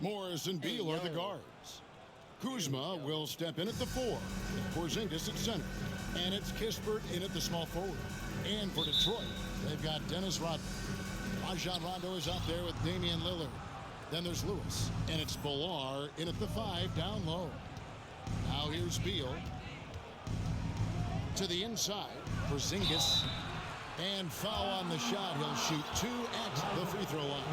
Morris and Beal are the guards. Kuzma will step in at the 4. Porzingis at center. And it's Kispert in at the small forward. And for Detroit, they've got Dennis Rodman. Rajon Rondo is out there with Damian Lillard. Then there's Lewis. And it's Bilal in at the 5 down low. Now here's Beal. To the inside. Porzingis. And foul on the shot. He'll shoot 2 at the free throw line.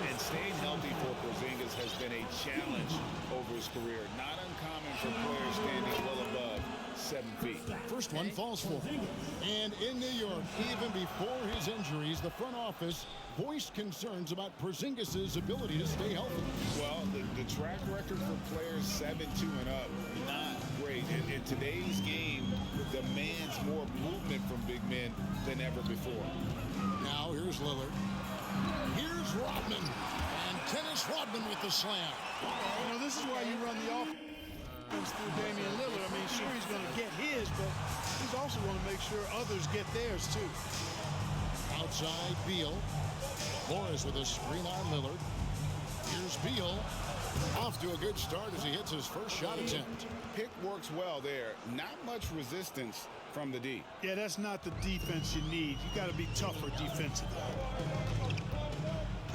And staying healthy for Porzingis has been a challenge over his career. Not uncommon for players standing well above 7 feet. First one falls for him. And in New York, even before his injuries, the front office voiced concerns about Porzingis' ability to stay healthy. Well, the track record for players 7'2" and up, not great. In today's game, demands more movement from big men than ever before. Now here's Lillard. Here's Rodman. And Dennis Rodman with the slam. You know, this is why you run the offense through Damian Lillard. I mean, sure, he's going to get his, but he's also going to make sure others get theirs, too. Outside, Beal. Morris with a screen on Lillard. Here's Beal. Off to a good start as he hits his first shot attempt. Pick works well there. Not much resistance from the D. Yeah, that's not the defense you need. You got to be tougher defensively.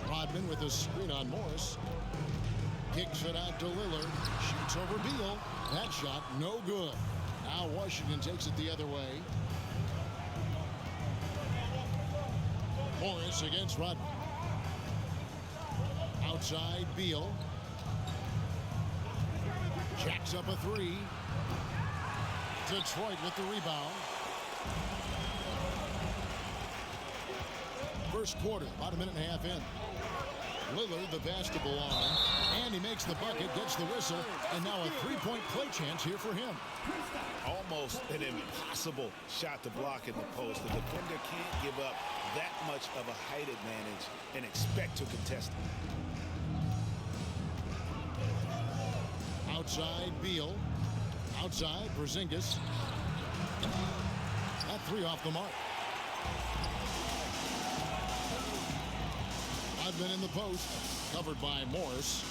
Rodman with a screen on Morris. Kicks it out to Lillard. Shoots over Beal. That shot no good. Now Washington takes it the other way. Morris against Rodman. Outside Beal. Jacks up a 3. Detroit with the rebound. First quarter, about a minute and a half in. Lillard, the pass to Bilal, and he makes the bucket, gets the whistle, and now a 3-point play chance here for him. Almost an impossible shot to block in the post. The defender can't give up that much of a height advantage and expect to contest it. Outside, Beal. Outside, Porzingis. That 3 off the mark. Rodman in the post, covered by Morris.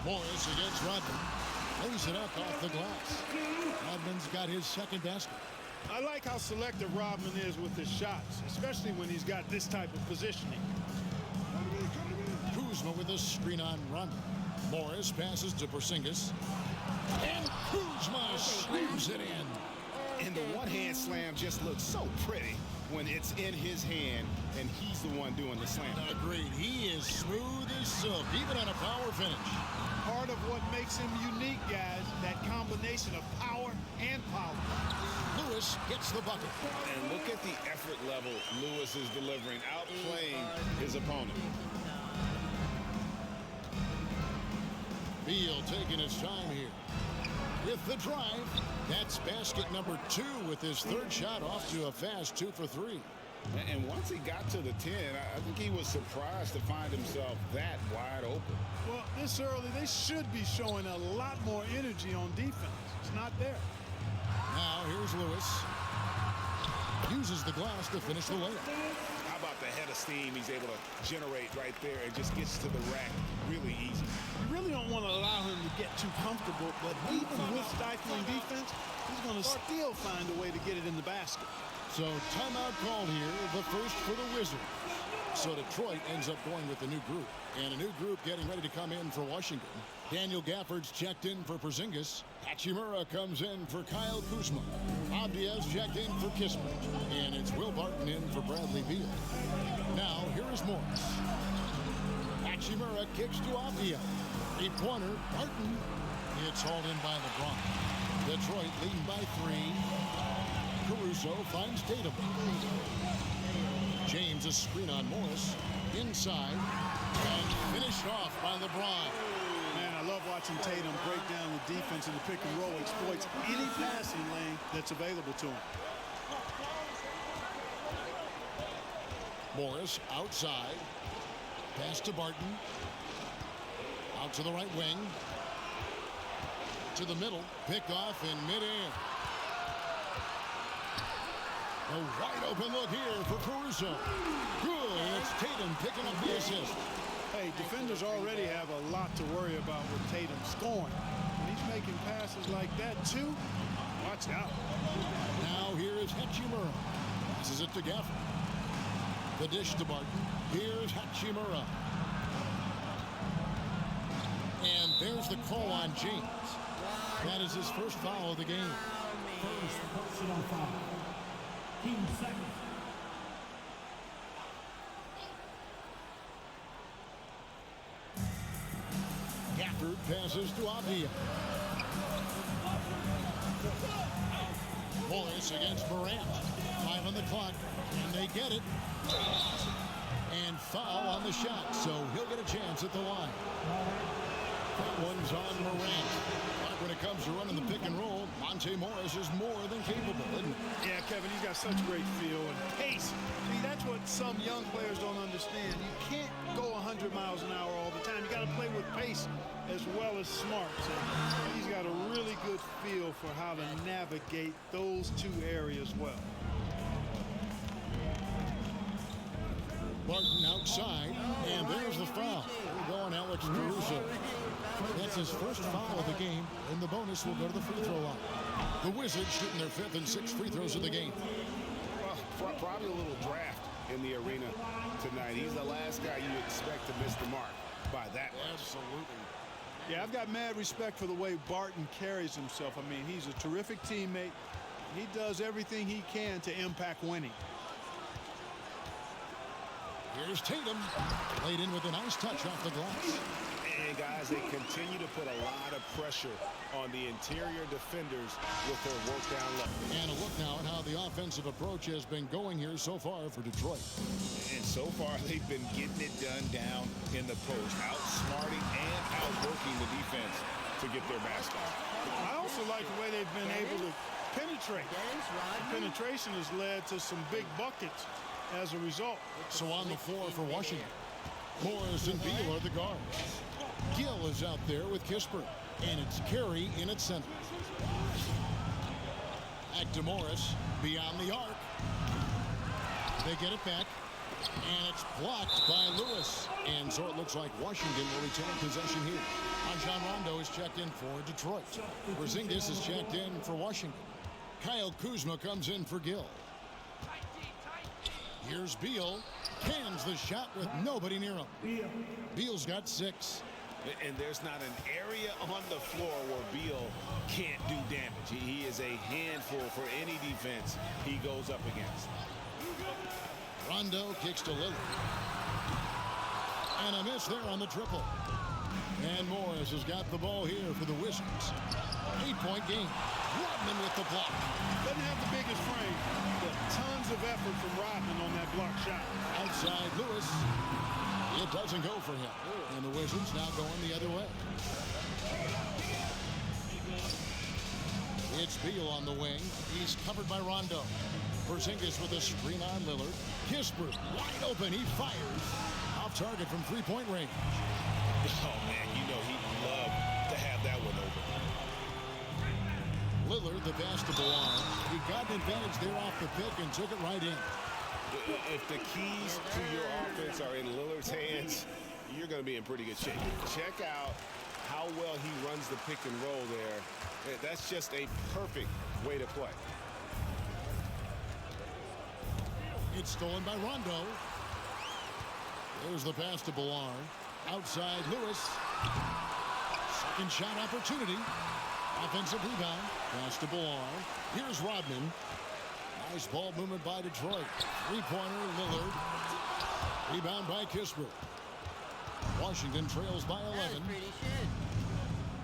Morris against Rodman. Lays it up off the glass. Rodman's got his second basket. I like how selective Rodman is with his shots, especially when he's got this type of positioning. Kuzma with a screen on Rodman. Morris passes to Porzingis. And Kuzma slams it in. And the one-hand slam just looks so pretty when it's in his hand and he's the one doing the slam. Agreed. He is smooth as silk, even on a power finish. Part of what makes him unique, guys, that combination of power and power. Lewis gets the bucket. And look at the effort level Lewis is delivering, outplaying his opponent. Beal taking his time here. With the drive, that's basket number 2 with his third shot off to a fast 2 for 3. And once he got to the 10, I think he was surprised to find himself that wide open. Well, this early, they should be showing a lot more energy on defense. It's not there. Now here's Lewis. Uses the glass to finish the layup. How about the head of steam he's able to generate right there and just gets to the rack really easy. You really don't want to allow him to get too comfortable, but even with stifling defense, he's going to still find a way to get it in the basket. So timeout called here, the first for the Wizards. So Detroit ends up going with a new group. And a new group getting ready to come in for Washington. Daniel Gafford's checked in for Porzingis. Hachimura comes in for Kyle Kuzma. Abdias checked in for Kispert. And it's Will Barton in for Bradley Beal. Now, here is Morris. Hachimura kicks to Abdias. A pointer, Barton. It's hauled in by LeBron. Detroit leading by 3. Caruso finds Tatum. James a screen on Morris. Inside. And finished off by LeBron. Man, I love watching Tatum break down the defense in the pick and roll. Exploits any passing lane that's available to him. Morris outside. Pass to Barton. Out to the right wing. To the middle. Picked off in midair. A wide open look here for Caruso. Good. Tatum picking up the assist. Hey, defenders already have a lot to worry about with Tatum scoring. When he's making passes like that, too, watch out. Now here is Hachimura. Passes it to Gafford. The dish to Barton. Here's Hachimura. And there's the call on James. That is his first foul of the game. First personal foul. Team second. Gafford passes to Avdia. Morris against Morant. 5 on the clock. And they get it. And foul on the shot. So he'll get a chance at the line. That one's on Morant. But when it comes to running the pick and roll, Monte Morris is more than capable, isn't he? Yeah, Kevin, he's got such great feel and pace. See, that's what some young players don't understand. You can't go 100 miles an hour all the time. You got to play with pace as well as smarts. And he's got a really good feel for how to navigate those two areas well. Barton outside, and there's the foul. We're going Alex Caruso. That's his first foul of the game, and the bonus will go to the free throw line. The Wizards shooting their 5th and 6th free throws of the game. Well, probably a little draft in the arena tonight. He's the last guy you expect to miss the mark by that much. Absolutely. Yeah, I've got mad respect for the way Barton carries himself. I mean, he's a terrific teammate. He does everything he can to impact winning. Here's Tatum. Laid in with a nice touch off the glass. And guys, they continue to put a lot of pressure on the interior defenders with their work down low. And a look now at how the offensive approach has been going here so far for Detroit. And so far, they've been getting it done down in the post, outsmarting and outworking the defense to get their basket. I also like the way they've been able to penetrate. The penetration has led to some big buckets as a result. So on the floor for Washington, Morris and Beal are the guards. Gill is out there with Kispert, and it's Carey in at center. Back to Morris, beyond the arc. They get it back, and it's blocked by Lewis. And so it looks like Washington will retain possession here. Rajon Rondo is checked in for Detroit. Porzingis is checked in for Washington. Kyle Kuzma comes in for Gill. Here's Beal. Cans the shot with nobody near him. Beal's got 6. And there's not an area on the floor where Beal can't do damage. He is a handful for any defense he goes up against. Rondo kicks to Lillard. And a miss there on the triple. And Morris has got the ball here for the Wizards. 8-point game. Rodman with the block. Doesn't have the biggest frame, but tons of effort from Rodman on that block shot. Outside Lewis. It doesn't go for him. And the Wizards now going the other way. It's Beal on the wing. He's covered by Rondo. Porzingis with a screen on Lillard. Kispert wide open. He fires. Off target from 3-point range. Oh, man, you know he'd love to have that one open. Lillard, the pass to Belong. He got an advantage there off the pick and took it right in. If the keys to your offense are in Lillard's hands, you're going to be in pretty good shape. Check out how well he runs the pick and roll there. That's just a perfect way to play. It's stolen by Rondo. There's the pass to Belong. Outside Lewis. Second shot opportunity. Offensive rebound. Pass to Belong. Here's Rodman. Nice ball movement by Detroit. Three-pointer, Lillard. Rebound by Kispert. Washington trails by 11.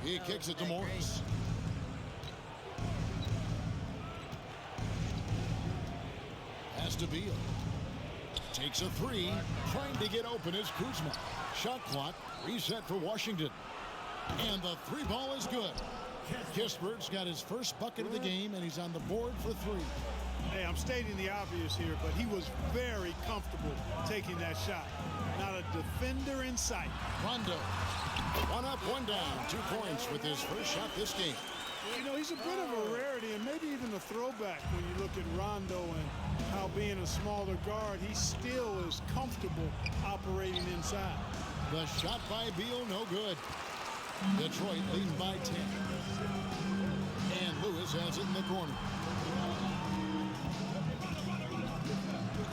He kicks it to Morris. Pass to Beal. Takes a 3. Trying to get open is Kuzma. Shot clock reset for Washington. And the 3 ball is good. Kispert's got his first bucket of the game, and he's on the board for 3. Hey, I'm stating the obvious here, but he was very comfortable taking that shot. Not a defender in sight. Rondo. 1 up, 1 down. 2 points with his first shot this game. You know, he's a bit of a rarity and maybe even a throwback when you look at Rondo and how being a smaller guard, he still is comfortable operating inside. The shot by Beal, no good. Detroit leading by 10. And Lewis has it in the corner.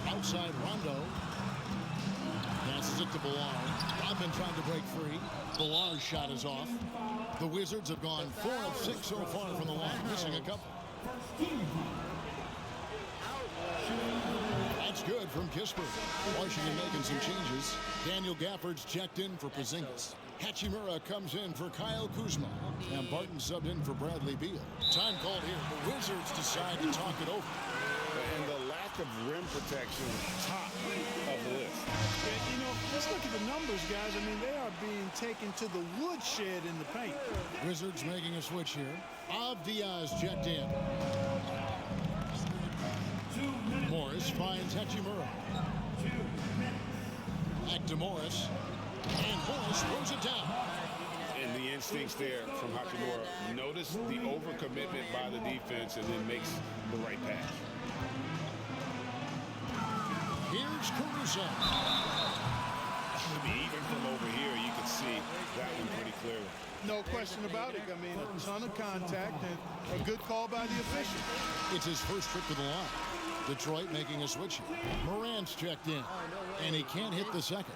Outside Rondo. Passes it to Villar. Rodman trying to break free. Villar's shot is off. The Wizards have gone 4 of 6 so far from the line, missing a couple. That's good from Kisper. Washington making some changes. Daniel Gafford's checked in for Porzingis. Hachimura comes in for Kyle Kuzma. And Barton subbed in for Bradley Beal. Time called here. The Wizards decide to talk it over. And the lack of rim protection, top of the list. And, you know, let's look at the numbers, guys. I mean, they are being taken to the woodshed in the paint. Wizards making a switch here. Diaz checked in. Morris finds Hachimura. Back to Morris. And Morris throws it down. And the instincts there from Hachimura. Notice the overcommitment by the defense and then makes the right pass. Here's Caruso. I mean, even from over here, you can see that one pretty clearly. No question about it. I mean, a ton of contact and a good call by the official. It's his first trip to the line. Detroit making a switch here. Morant's checked in, and he can't hit the second.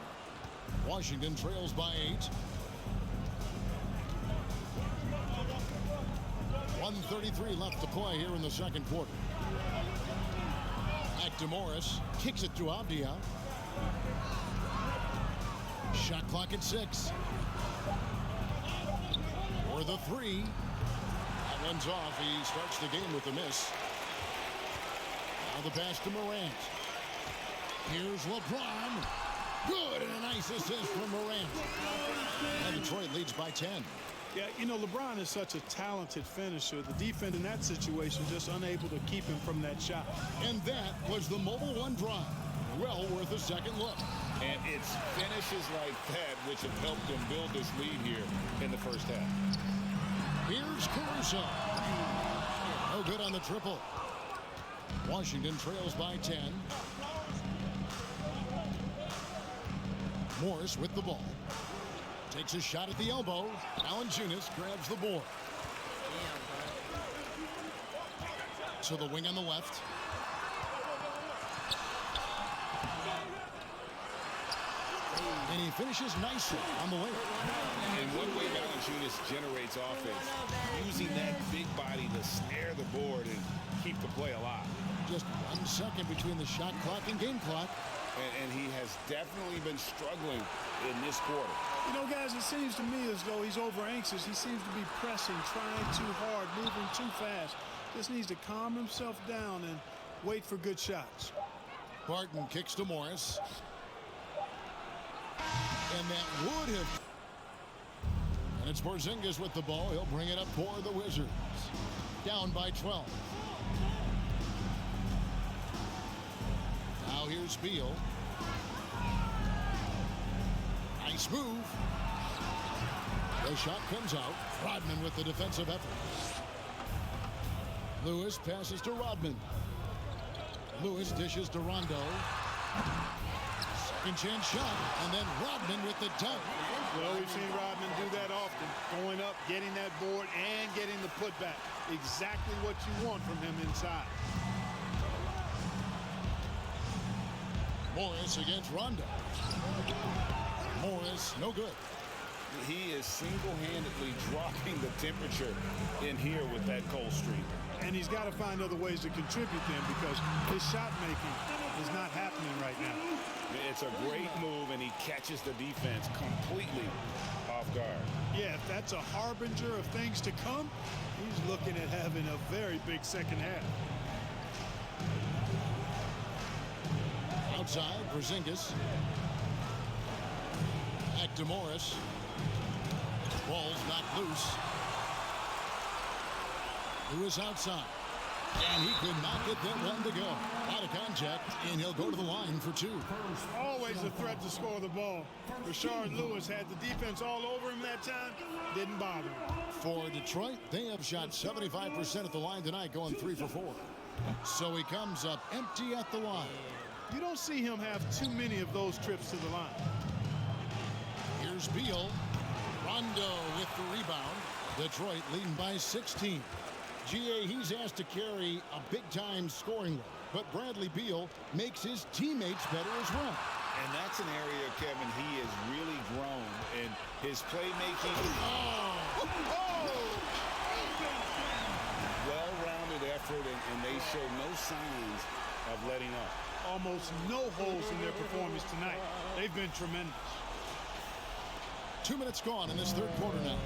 Washington trails by 8. 1:33 left to play here in the second quarter. Back to Morris. Kicks it to Avdia. Shot clock at 6. For the 3. That one's off. He starts the game with a miss. Now the pass to Morant. Here's LeBron. Good, and a nice assist from Morant. And Detroit leads by 10. Yeah, you know, LeBron is such a talented finisher. The defense in that situation just unable to keep him from that shot. And that was the Mobile One drive. Well worth a second look. And it's finishes like that which have helped them build this lead here in the first half. Here's Caruso. No good on the triple. Washington trails by 10. Morris with the ball. Takes a shot at the elbow. Valanciunas grabs the board. To the wing on the left. And he finishes nicely on the wing. And one way Valanciunas generates offense, using that big body to snare the board and keep the play alive. Just 1 second between the shot clock and game clock. And he has definitely been struggling in this quarter. You know, guys, it seems to me as though he's over anxious. He seems to be pressing, trying too hard, moving too fast. Just needs to calm himself down and wait for good shots. Barton kicks to Morris. And that would have. And it's Porzingis with the ball. He'll bring it up for the Wizards. Down by 12. Now here's Beal. Nice move. The shot comes out. Rodman with the defensive effort. Lewis passes to Rodman. Lewis dishes to Rondo. Second chance shot. And then Rodman with the dunk. Well, we've seen Rodman do that often. Going up, getting that board, and getting the putback. Exactly what you want from him inside. Morris against Rondo. Morris, no good. He is single-handedly dropping the temperature in here with that cold streak. And he's got to find other ways to contribute then because his shot making is not happening right now. It's a great move, and he catches the defense completely off guard. Yeah, if that's a harbinger of things to come, he's looking at having a very big second half. Outside, Porzingis. Back to Morris. Ball's not loose. Lewis outside. And he could not get that one to go. Out of contact, and he'll go to the line for 2. Always a threat to score the ball. Rashard Lewis had the defense all over him that time. Didn't bother him. For Detroit, they have shot 75% at the line tonight, going 3 for 4. So he comes up empty at the line. You don't see him have too many of those trips to the line. Here's Beal. Rondo with the rebound. Detroit leading by 16. GA, he's asked to carry a big-time scoring role, but Bradley Beal makes his teammates better as well. And that's an area, Kevin, he has really grown in his playmaking. Well-rounded effort, and they show no signs of letting up. Almost no holes in their performance tonight. They've been tremendous. 2 minutes gone in this third quarter now.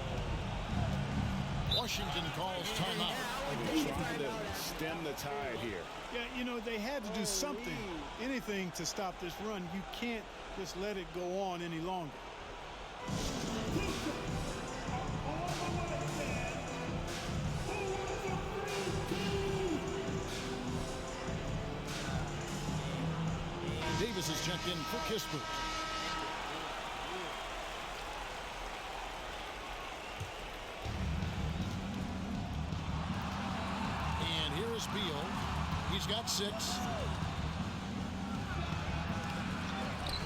Washington calls timeout. Trying to stem the tide here. Yeah, you know, they had to do something, anything to stop this run. You can't just let it go on any longer. Davis is checked in for Kispert. And here is Beal. He's got 6.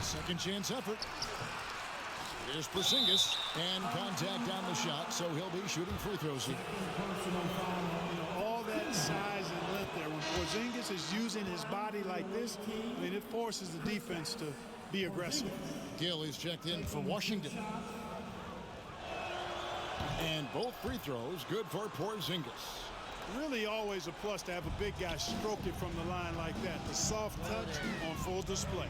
Second chance effort. Here's Porzingis, and contact on the shot, so he'll be shooting free throws here. You know, all that size and length there. When Porzingis is using his body like this, I mean, it forces the defense to be aggressive. Gill is checked in for Washington. And both free throws good for Porzingis. Really always a plus to have a big guy stroke it from the line like that. The soft touch on full display.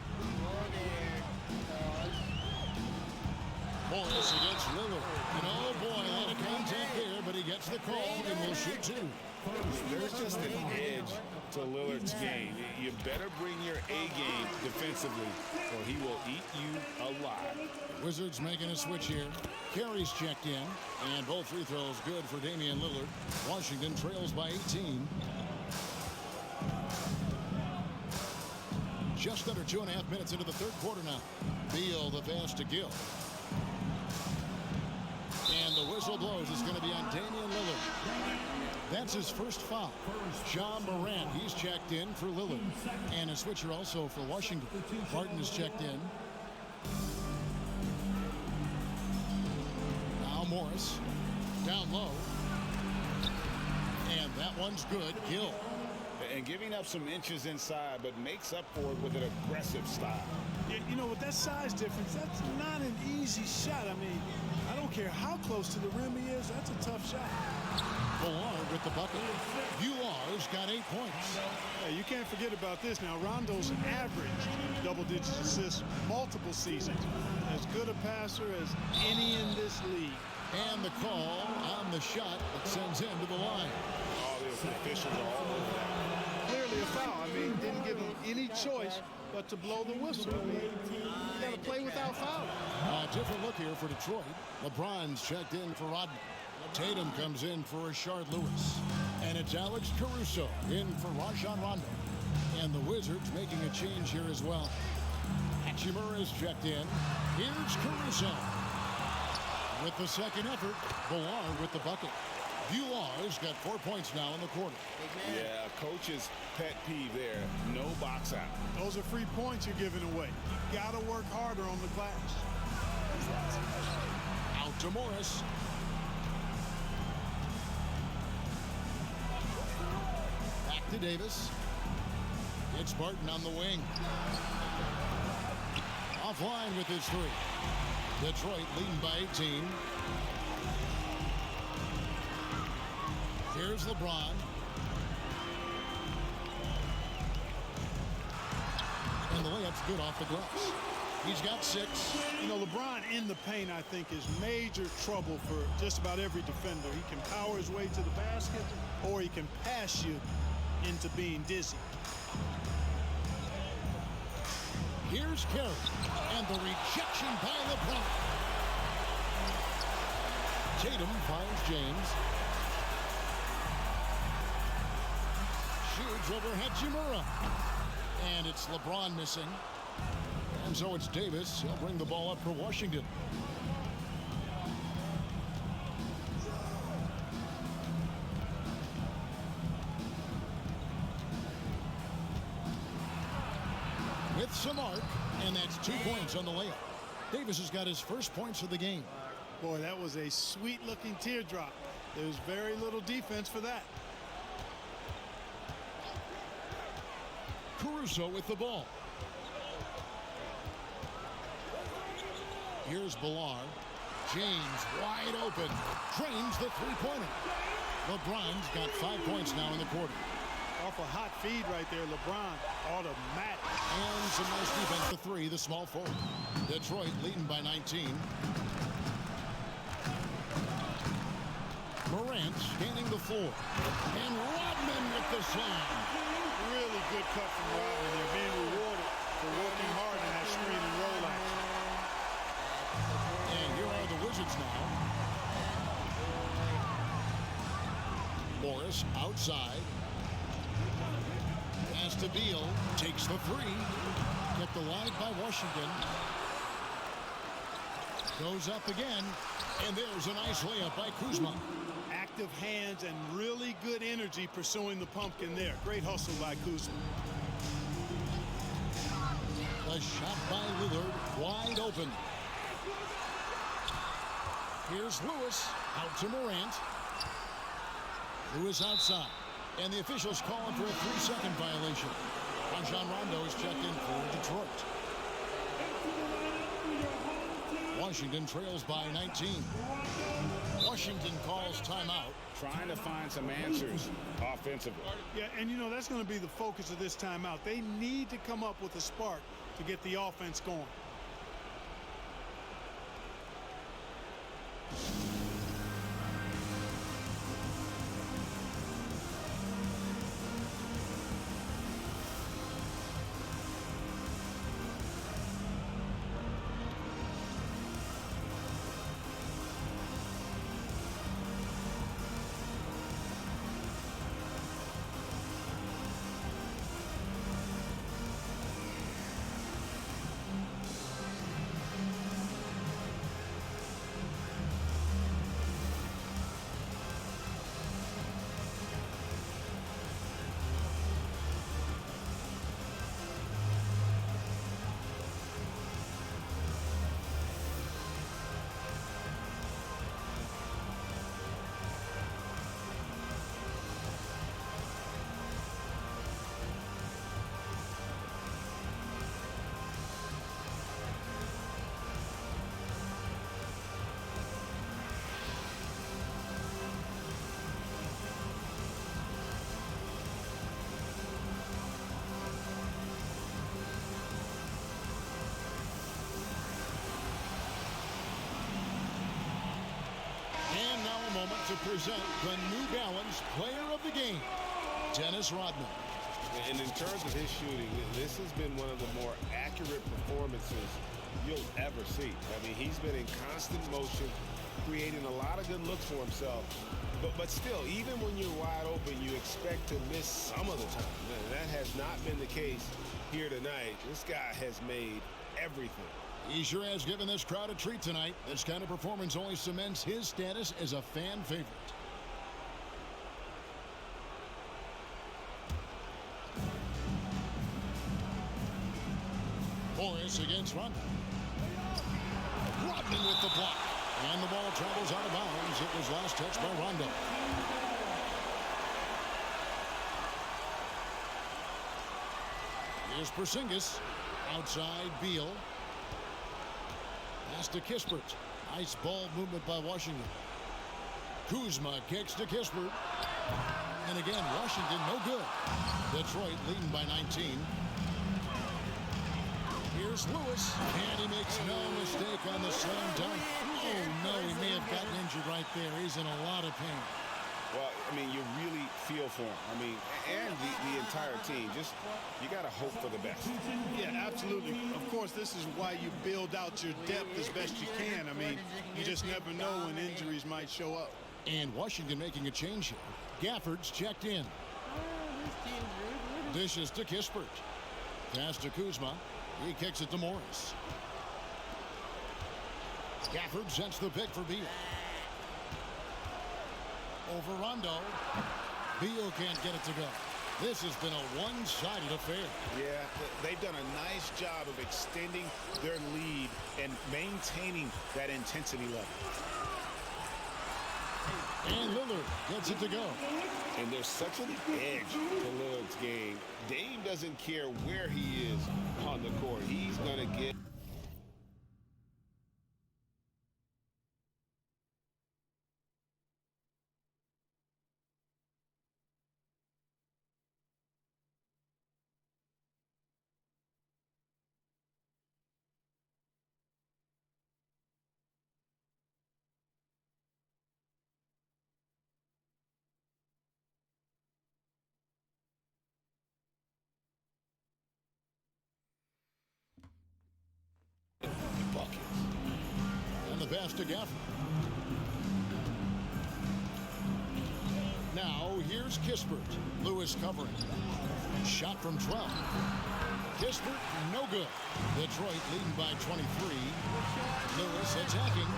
Morris against Lillard. And oh boy, a lot of contact there, but he gets the call and will shoot 2. There's just an edge to Lillard's game. You better bring your A game defensively, or he will eat you alive. Wizards making a switch here. Carey's checked in, and both free throws good for Damian Lillard. Washington trails by 18. Just under 2.5 minutes into the third quarter now. Beal the pass to Gill. And the whistle blows. It's going to be on Damian Lillard. That's his first foul. John Morant, he's checked in for Lillard. And a switcher also for Washington. Martin is checked in. Now Morris. Down low. And that one's good. Gill. And giving up some inches inside, but makes up for it with an aggressive style. You know, with that size difference, that's not an easy shot. I mean, I don't care how close to the rim he is. That's a tough shot. Ballard with the bucket. UR's got 8 points. Yeah, you can't forget about this now. Rondo's averaged double-digit assists multiple seasons. As good a passer as any in this league. And the call on the shot that sends him to the line. All the officials are all over that. Clearly a foul. I mean, didn't give him any choice but to blow the whistle. I mean, you got to play without fouling. A different look here for Detroit. LeBron's checked in for Rodney. Tatum comes in for Rashard Lewis. And it's Alex Caruso in for Rajon Rondo. And the Wizards making a change here as well. Hachimura is checked in. Here's Caruso. With the second effort, Ballard with the bucket. UR's got 4 points now in the quarter. Yeah, coach's pet peeve there. No box out. Those are free points you're giving away. You got to work harder on the glass. Out to Morris. Back to Davis. It's Barton on the wing. Offline with his 3. Detroit leading by 18. Here's LeBron. And the layup's good off the glass. He's got 6. You know, LeBron in the paint, I think, is major trouble for just about every defender. He can power his way to the basket, or he can pass you into being dizzy. Here's Carey. And the rejection by LeBron. Tatum finds James. Shoots over Hachimura. And it's LeBron missing. And so it's Davis. He'll bring the ball up for Washington. points on the layup. Davis has got his first points of the game. Boy, that was a sweet-looking teardrop. There's very little defense for that. Caruso with the ball. Here's Ballard. James wide open. Drains the three-pointer. LeBron's got 5 points now in the quarter. Off a hot feed right there, LeBron. Automatic. And some nice defense. The three, the small forward. Detroit leading by 19. Morant scanning the floor. And Rodman with the slam. Really good cut from Rodman. They're being rewarded for working hard in that screen and roll action. And here are the Wizards now. Morris outside. Pass to Beal. Takes the three. Kept alive by Washington. Goes up again. And there's a nice layup by Kuzma. Active hands and really good energy pursuing the pumpkin there. Great hustle by Kuzma. A shot by Lillard. Wide open. Here's Lewis. Out to Morant. Lewis outside. And the officials calling for a 3-second violation. Rajon Rondo is checked in for Detroit. Washington trails by 19. Washington calls timeout. Trying to find some answers offensively. Yeah, and you know, that's going to be the focus of this timeout. They need to come up with a spark to get the offense going. And now a moment to present the New Balance Player of the Game, Dennis Rodman. And in terms of his shooting, this has been one of the more accurate performances you'll ever see. I mean, he's been in constant motion, creating a lot of good looks for himself. But still, even when you're wide open, you expect to miss some of the time. And that has not been the case here tonight. This guy has made everything. He sure has given this crowd a treat tonight. This kind of performance only cements his status as a fan favorite. Morris against Rondo. Rodman with the block. And the ball travels out of bounds. It was last touched by Rondo. Here's Porzingis. Outside Beal. Pass to Kispert. Nice ball movement by Washington. Kuzma kicks to Kispert. And again, Washington no good. Detroit leading by 19. Here's Lewis. And he makes no mistake on the slam dunk. Oh, no, he may have gotten injured right there. He's in a lot of pain. Well, I mean, you really feel for him. I mean, and the entire team. Just, you got to hope for the best. Yeah, absolutely. Of course, this is why you build out your depth as best you can. I mean, you just never know when injuries might show up. And Washington making a change here. Gafford's checked in. Dishes to Kispert. Pass to Kuzma. He kicks it to Morris. Gafford sets the pick for Beal. Over Rondo. Beal can't get it to go. This has been a one-sided affair. Yeah, they've done a nice job of extending their lead and maintaining that intensity level. And Lillard gets it to go. And there's such an edge to Lillard's game. Dame doesn't care where he is on the court. He's going to get... Bucket. And the pass to Gafford. Now here's Kispert. Lewis covering. Shot from 12. Kispert, no good. Detroit leading by 23. Lewis attacking.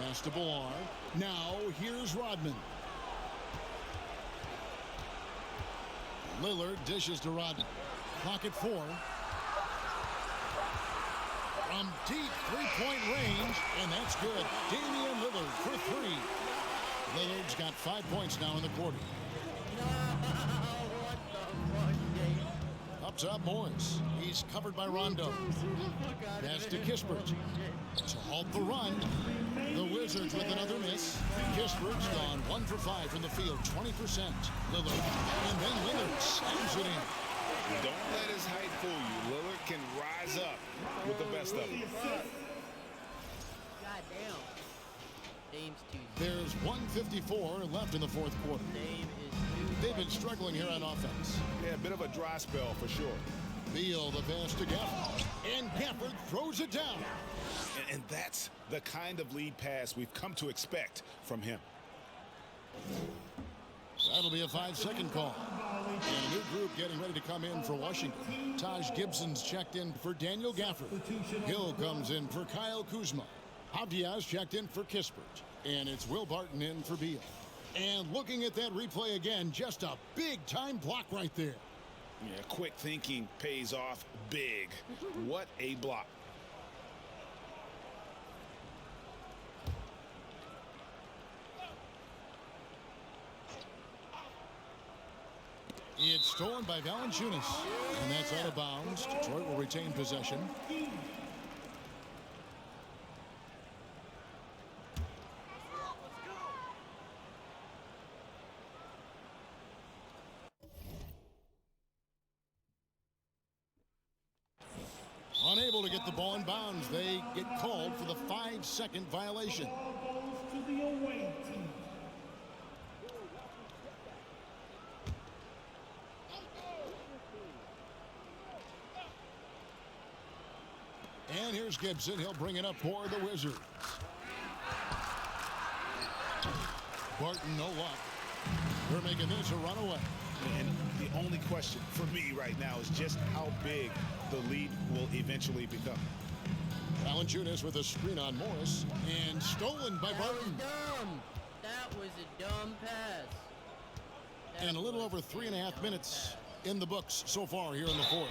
Pass to Bullar. Now here's Rodman. Lillard dishes to Rodman. Clock at 4. From deep three-point range, and that's good. Damian Lillard for 3. Lillard's got 5 points now in the quarter. Up top, Morris. He's covered by Rondo. Pass to Kispert. To halt the run. The Wizards with another miss. Kispert's gone 1 for 5 from the field, 20%. Lillard, and then Lillard slams it in. Don't let his height fool you. Lillard can rise up with the best of them. Goddamn. Dame's too. There's 1:54 left in the fourth quarter. Dame is too. They've been struggling here on offense. Yeah, a bit of a dry spell for sure. Beal the pass to Gafford. And Gafford throws it down. And that's the kind of lead pass we've come to expect from him. That'll be a 5-second call. And a new group getting ready to come in for Washington. Taj Gibson's checked in for Daniel Gafford. Hill comes in for Kyle Kuzma. Avdiaz checked in for Kispert. And it's Will Barton in for Beal. And looking at that replay again, just a big-time block right there. Yeah, quick thinking pays off big. What a block. It's stolen by Valanciunas. And that's out of bounds. Detroit will retain possession. Unable to get the ball in bounds. They get called for the 5-second violation. To the away team. And here's Gibson. He'll bring it up for the Wizards. Barton, no luck. They're making this a runaway. And the only question for me right now is just how big the lead will eventually become. Valanciunas with a screen on Morris. And stolen by Barton. Dumb. That was a dumb pass. And a little over 3.5 minutes in the books so far here in the fourth.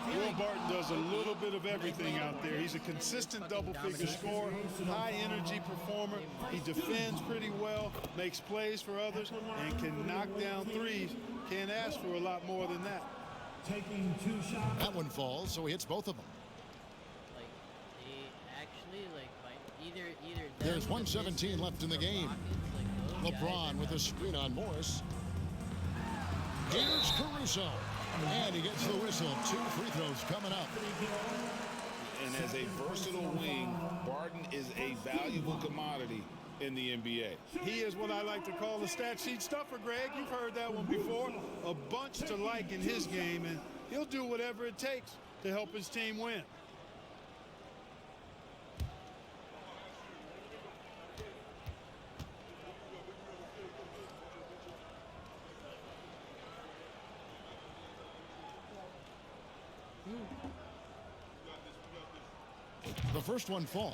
Will Barton does a little bit of everything out there. He's a consistent double-figure scorer, high-energy performer. He defends pretty well, makes plays for others, and can knock down threes. Can't ask for a lot more than that. Taking 2 shots. That one falls, so he hits both of them. Like, they actually, like, either There's 1:17 left in the game. LeBron with a screen on Morris. Here's Caruso. And he gets the whistle. 2 free throws coming up. And as a versatile wing, Barton is a valuable commodity in the NBA. He is what I like to call a stat sheet stuffer, Greg. You've heard that one before. A bunch to like in his game, and he'll do whatever it takes to help his team win. The first one falls.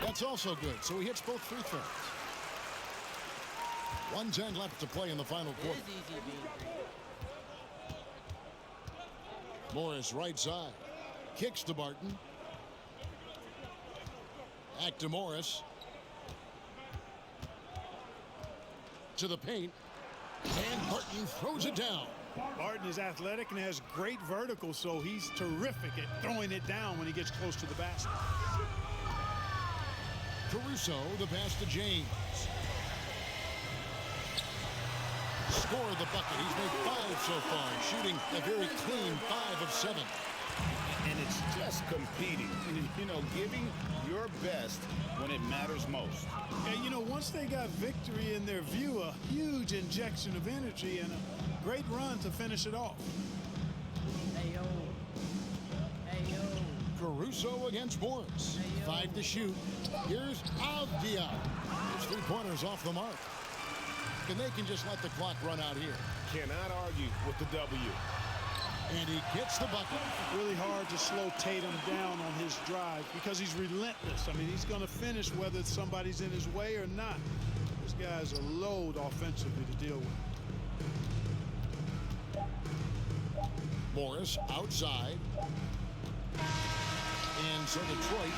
That's also good, so he hits both free throws. 1:10 left to play in the final It quarter. is easy being green. Morris right side. Kicks to Barton. Back to Morris. To the paint. And Barton throws it down. Barton is athletic and has great vertical, so he's terrific at throwing it down when he gets close to the basket. Caruso, the pass to James. Score the bucket. He's made 5 so far, shooting a very clean 5 of 7. And it's just competing, you know, giving your best when it matters most. And, you know, once they got victory in their view, a huge injection of energy and a great run to finish it off. Hey, yo. Hey, yo. Caruso against Morris. Hey, yo. 5 to shoot. Here's Avdia. His 3-pointers off the mark. And they can just let the clock run out here. Cannot argue with the W. And he gets the bucket. Really hard to slow Tatum down on his drive because he's relentless. I mean, he's going to finish whether somebody's in his way or not. This guy's a load offensively to deal with. Morris outside. And so Detroit